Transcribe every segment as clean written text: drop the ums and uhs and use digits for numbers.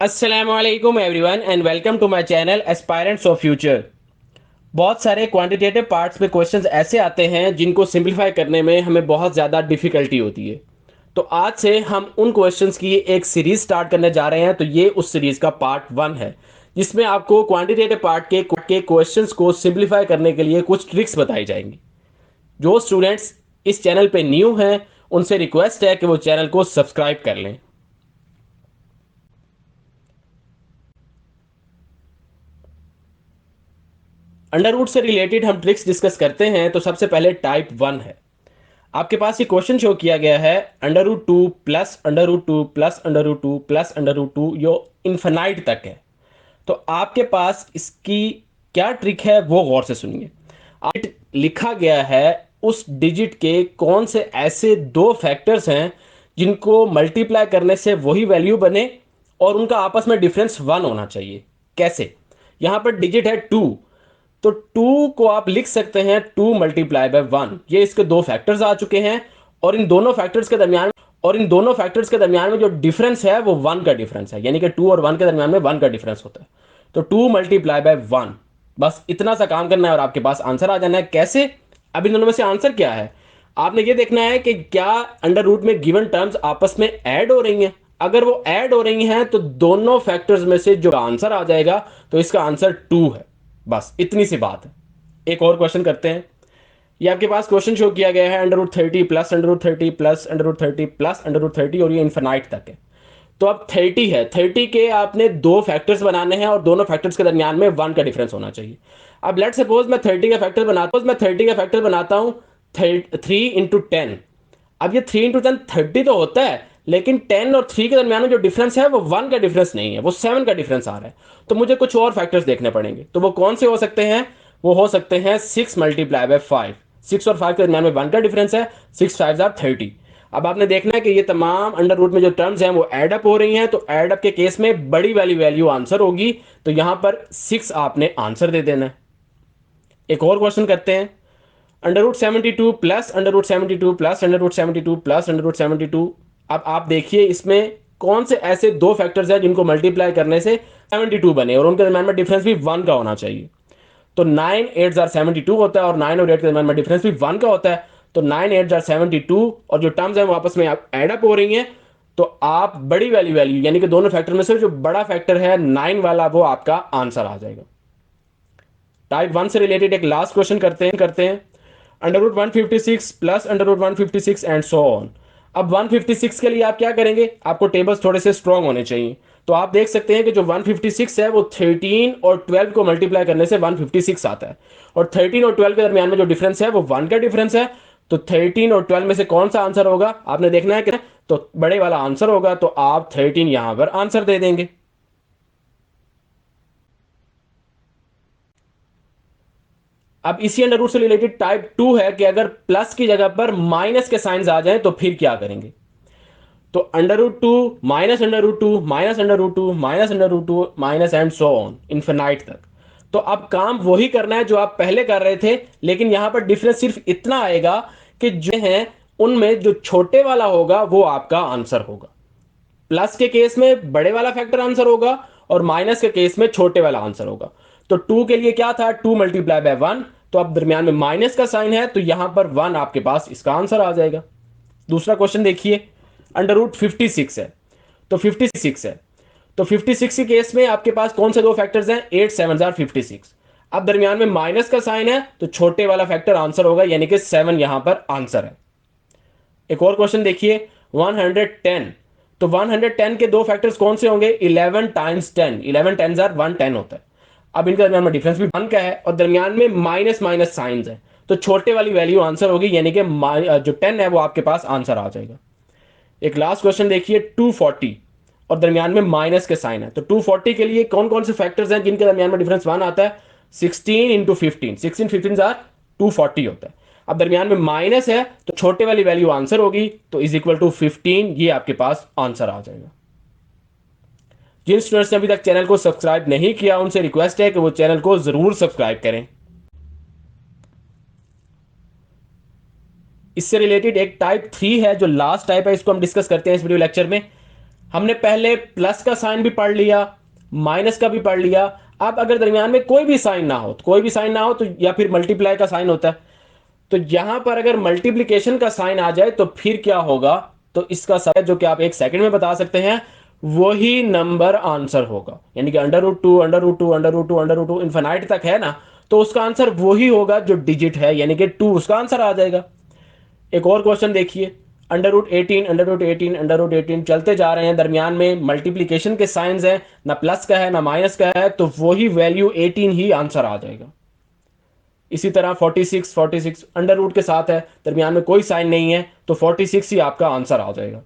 Assalamualaikum everyone and welcome to my channel Aspirants of Future। बहुत सारे quantitative parts में questions ऐसे आते हैं जिनको सिंप्लीफाई करने में हमें बहुत ज़्यादा डिफिकल्टी होती है। तो आज से हम उन क्वेश्चंस की एक सीरीज स्टार्ट करने जा रहे हैं। तो ये उस सीरीज का पार्ट 1 है जिसमें आपको क्वांटिटेटिव पार्ट के क्वेश्चंस को सिंप्लीफाई करने के लिए कुछ ट्रिक्स बताई जाएंगी। जो स्टूडेंट्स इस चैनल पे न्यू हैं उनसे रिक्वेस्ट है कि वो चैनल को सब्सक्राइब कर लें। अंडर रूट से रिलेटेड हम ट्रिक्स डिस्कस करते हैं। तो सबसे पहले टाइप 1 है। आपके पास ये क्वेश्चन शो किया गया है under root 2 plus under root 2 plus under root 2 plus under root 2 यो इन्फिनाइट तक है। तो आपके पास इसकी क्या ट्रिक है वो गौर से सुनिए। आप लिखा गया है उस डिजिट के कौन से ऐसे दो फैक्टर्स हैं जिनको मल्टीप्लाई करने से वही वैल्यू बने और उनका आपस में डिफरेंस 1 होना चाहिए। कैसे? यहां पर डिजिट है 2, तो 2 को आप लिख सकते हैं 2 मल्टीप्लाई बाय 1। ये इसके दो फैक्टर्स आ चुके हैं और इन दोनों फैक्टर्स के दरमियान में जो डिफरेंस है वो 1 का डिफरेंस है, यानी कि 2 और 1 के दरमियान में 1 का डिफरेंस होता है। तो 2 मल्टीप्लाई बाय 1, बस इतना सा काम करना है और आपके पास आंसर आ जाना है। कैसे? अब इन दोनों में से आंसर क्या है आपने ये देखना है कि क्या अंडर रूट में गिवन टर्म्स आपस में ऐड हो रही हैं। अगर वो ऐड हो रही हैं तो दोनों फैक्टर्स में से जो आंसर आ जाएगा तो इसका आंसर 2 है। बस इतनी सी बात है। एक और क्वेश्चन करते हैं। ये आपके पास क्वेश्चन शो किया गया है under root 30 plus under root 30 plus under root 30 plus under root 30 और ये इन्फिनाइट तक है। तो अब 30 है, 30 के आपने दो फैक्टर्स बनाने हैं और दोनों फैक्टर्स के दरमियान में 1 का डिफरेंस होना चाहिए। अब लेट सपोज मैं 30 का फैक्टर बनाता हूं 3 इंटू 10। अब ये 3 इंटू 10 30 तो होता है, लेकिन 10 और 3 के दरमियान में जो डिफरेंस है वो 1 का डिफरेंस नहीं है, वो 7 का डिफरेंस आ रहा है। तो मुझे कुछ और फैक्टर्स देखने पड़ेंगे। तो वो कौन से हो सकते हैं? वो हो सकते हैं 6 मल्टीप्लाई बाय 5। 6 और 5 के दरमियान में 1 का डिफरेंस है, 6 5 आर 30। अब आपने देखना है कि ये तमाम अंडर रूट में जो टर्म्स हैं वो एड अप हो रही हैं। तो एड अप के केस में बड़ी वाली वैल्यू आंसर होगी, तो यहां पर 6 आपने आंसर दे देना है। एक और क्वेश्चन करते हैं। Under root 72 plus under root 72 plus under root 72 plus under root 72। अब आप देखिए इसमें कौन से ऐसे दो फैक्टर्स हैं जिनको मल्टीप्लाई करने से 72 बने और उनके दरमियान में डिफरेंस भी 1 का होना चाहिए। तो 9 8 जार 72 होता है और 9 और 8 के दरमियान में डिफरेंस भी 1 का होता है। तो 9 8 जार 72 और जो टर्म्स हैं वो आपस में एड अप हो रही हैं। तो आप बड़ी वैल्यू यानी कि दोनों फैक्टर में से जो बड़ा फैक्टर है 9 वाला वो आपका आंसर आ जाएगा। टाइप 1 से रिलेटेड एक लास्ट क्वेश्चन करते हैं। Under root 156 plus under root 156 and so on. अब 156 के लिए आप क्या करेंगे? आपको टेबल्स थोड़े से स्ट्रॉन्ग होने चाहिए। तो आप देख सकते हैं कि जो 156 है वो 13 और 12 को मल्टीप्लाई करने से 156 आता है और 13 और 12 के दरमियान में जो डिफरेंस है वो 1 का डिफरेंस है। तो 13 और 12 में से कौन सा आंसर होगा आपने देखना है कि तो बड़े वाला आंसर होगा। तो आप 13 यहां पर आंसर दे देंगे। अब इसी अंडर रूट से रिलेटेड टाइप 2 है कि अगर प्लस की जगह पर माइनस के साइंस आ जाए तो फिर क्या करेंगे? तो under root 2 minus under root 2 minus under root 2 minus under root 2 minus and so on infinite तक। तो अब काम वही करना है जो आप पहले कर रहे थे, लेकिन यहां पर डिफरेंस सिर्फ इतना आएगा कि जो है उनमें जो छोटे वाला होगा वो आपका आंसर होगा। प्लस के केस में बड़े वाला फैक्टर आंसर होगा और माइनस के केस में छोटे वाला आंसर होगा। तो 2 के लिए क्या था? 2 मल्टीप्लाई बाय 1। तो अब दरमियान में माइनस का साइन है तो यहां पर 1 आपके पास इसका आंसर आ जाएगा। दूसरा क्वेश्चन देखिए। अंडर रूट 56 है। तो 56 है, तो 56 के केस में आपके पास कौन से दो फैक्टर्स हैं? 8 7 जार 56। अब दरमियान में माइनस का साइन है तो छोटे वाला फैक्टर आंसर होगा, यानी कि 7 यहां पर आंसर है। एक और क्वेश्चन देखिए। 110। तो 110 के दो फैक्टर्स कौन से होंगे? 11 टाइम्स 10। 11 10 जार 110 होता है। अब इनके दरमियान में डिफरेंस भी 1 का है और दरमियान में माइनस माइनस साइंस है। तो छोटे वाली वैल्यू आंसर होगी, यानी कि जो 10 है वो आपके पास आंसर आ जाएगा। एक लास्ट क्वेश्चन देखिए। 240 और दरमियान में माइनस के साइन है। तो 240 के लिए कौन कौन से फैक्टर्स हैं जिनके दरमियान में डिफरेंस 1 आता है? 16 इंटू 15। 16 15 जार 240 होता है। अब दरमियान में माइनस है तो छोटे वाली वैल्यू आंसर होगी, तो इज इक्वल टू 15। ये आपके पास आंसर आ जाएगा। जिन स्टूडेंट्स ने अभी तक चैनल को सब्सक्राइब नहीं किया उनसे रिक्वेस्ट है कि वो चैनल को जरूर सब्सक्राइब करें। इससे रिलेटेड एक टाइप 3 है जो लास्ट टाइप है, इसको हम डिस्कस करते हैं इस वीडियो लेक्चर में। हमने पहले प्लस का साइन भी पढ़ लिया, माइनस का भी पढ़ लिया। अब अगर दरमियान में कोई भी साइन ना हो, तो कोई भी साइन ना हो तो, या फिर मल्टीप्लाई का साइन होता है, तो यहां पर अगर मल्टीप्लिकेशन का साइन आ जाए तो फिर क्या होगा, तो इसका साइन जो कि आप एक सेकंड में बता सकते हैं, वही नंबर आंसर होगा। यानी कि under root 2 under root 2 under root 2 under root 2 infinite तक है ना, तो उसका आंसर वही होगा जो डिजिट है, यानी कि 2 उसका आंसर आ जाएगा। एक और क्वेश्चन देखिए, under root 18 under root 18 under root 18 चलते जा रहे हैं, दरमियान में मल्टीप्लिकेशन के साइंस हैं, ना प्लस का है ना माइनस का है, तो वही वैल्यू 18 ही आंसर आ जाएगा। इसी तरह 46 अंडर रूट के साथ है, दरमियान में कोई साइन नहीं है, तो 46 ही आपका आंसर आ जाएगा।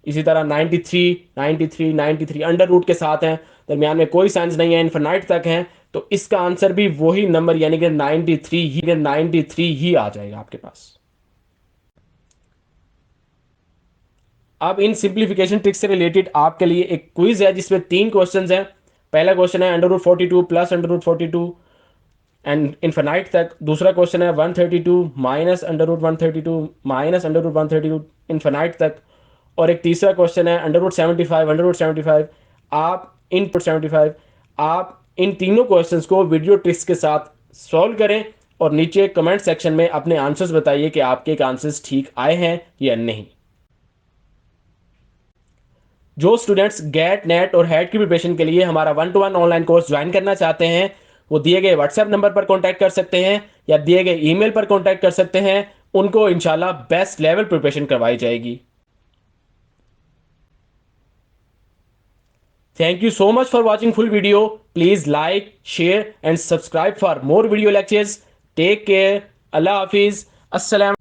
इसी तरह 93 अंडर रूट के साथ हैं, दरमियान में कोई साइंस नहीं है, इन्फिनाइट तक है, तो इसका आंसर भी वही नंबर यानी कि 93 ही आ जाएगा आपके पास। अब इन सिंप्लीफिकेशन ट्रिक से रिलेटेड आपके लिए एक क्विज है जिसमें 3 क्वेश्चंस हैं। पहला क्वेश्चन है under root 42 plus under root 42 and infinite तक। दूसरा क्वेश्चन है 132 minus under root 132 minus under root 132 infinite तक। और एक तीसरा क्वेश्चन है अंडर रूट 75 आप इन तीनों क्वेश्चंस को वीडियो ट्रिक्स के साथ सॉल्व करें और नीचे कमेंट सेक्शन में अपने आंसर्स बताइए कि आपके आंसर्स ठीक आए हैं या नहीं। जो स्टूडेंट्स गैट नेट और हेड की प्रिपरेशन के लिए हमारा 1-to-1 ऑनलाइन कोर्स ज्वाइन करना चाहते हैं, वो दिए गए व्हाट्सएप नंबर पर कॉन्टैक्ट कर सकते हैं या दिए गए ईमेल पर कॉन्टैक्ट कर सकते हैं। उनको इंशाल्लाह बेस्ट लेवल प्रिपरेशन करवाई जाएगी। Thank you so much for watching full video. Please like share and subscribe for more video lectures. Take care. Allah हाफिज। अस्सलाम।